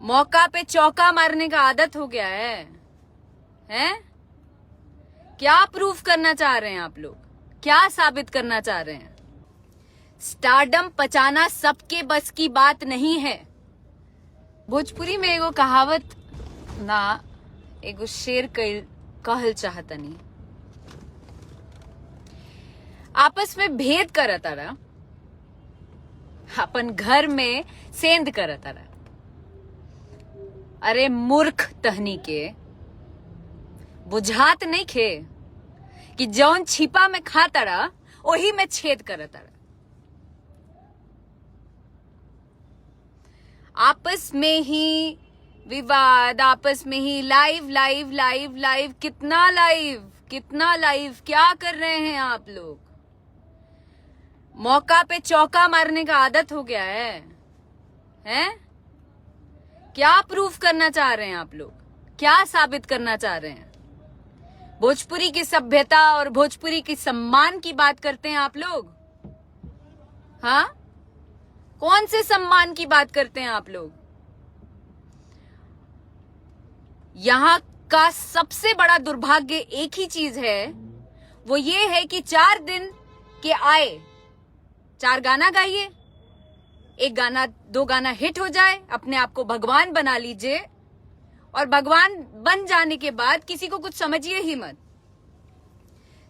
मौका पे चौका मारने का आदत हो गया है हैं? क्या प्रूफ करना चाह रहे हैं आप लोग? क्या साबित करना चाह रहे हैं? स्टारडम पचाना सबके बस की बात नहीं है। भोजपुरी में एगो कहावत ना एगो शेर कहल चाहतनी, आपस में भेद करत रहा, अपन घर में सेंध करत रहा। अरे मूर्ख तहनी के बुझात नहीं खे कि जौन छिपा में खाता रहा वही में छेद करता रहा। आपस में ही विवाद, आपस में ही लाइव लाइव लाइव लाइव, कितना लाइव क्या कर रहे हैं आप लोग? मौका पे चौका मारने का आदत हो गया है हैं? क्या प्रूफ करना चाह रहे हैं आप लोग? क्या साबित करना चाह रहे हैं? भोजपुरी की सभ्यता और भोजपुरी की सम्मान की बात करते हैं आप लोग? हाँ, कौन से सम्मान की बात करते हैं आप लोग? यहां का सबसे बड़ा दुर्भाग्य एक ही चीज है, वो ये है कि 4 दिन के आए 4 गाना गाइए, 1 गाना 2 गाना हिट हो जाए, अपने आप को भगवान बना लीजिए, और भगवान बन जाने के बाद किसी को कुछ समझिए ही मत।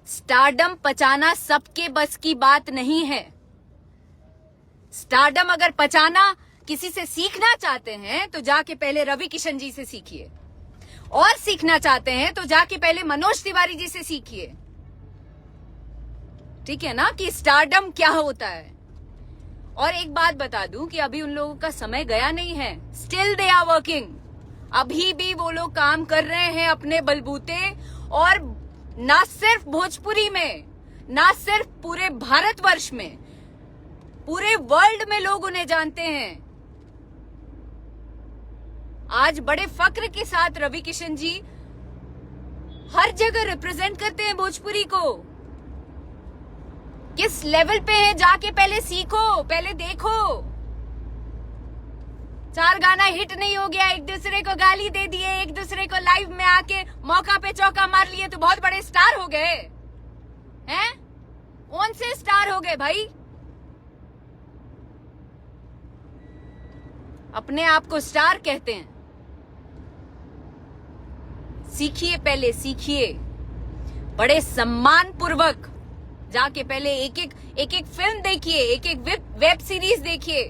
स्टारडम पचाना सबके बस की बात नहीं है। स्टारडम अगर पचाना किसी से सीखना चाहते हैं तो जाके पहले रवि किशन जी से सीखिए, और सीखना चाहते हैं तो जाके पहले मनोज तिवारी जी से सीखिए। ठीक है ना, कि स्टारडम क्या होता है। और एक बात बता दूं कि अभी उन लोगों का समय गया नहीं है। Still they are working. अभी भी वो लोग काम कर रहे हैं अपने बलबूते, और ना सिर्फ भोजपुरी में, ना सिर्फ पूरे भारतवर्ष में, पूरे वर्ल्ड में लोग उन्हें जानते हैं। आज बड़े फक्र के साथ रवि किशन जी हर जगह रिप्रेजेंट करते हैं भोजपुरी को। किस लेवल पे है जाके पहले सीखो, पहले देखो। 4 गाना हिट नहीं हो गया, एक दूसरे को गाली दे दिए, एक दूसरे को लाइव में आके मौका पे चौका मार लिए तो बहुत बड़े स्टार हो गए हैं? कौन से स्टार हो गए भाई? अपने आप को स्टार कहते हैं। सीखिए, पहले सीखिए, बड़े सम्मान पूर्वक जाके पहले एक एक फिल्म देखिए, एक एक वेब सीरीज देखिए।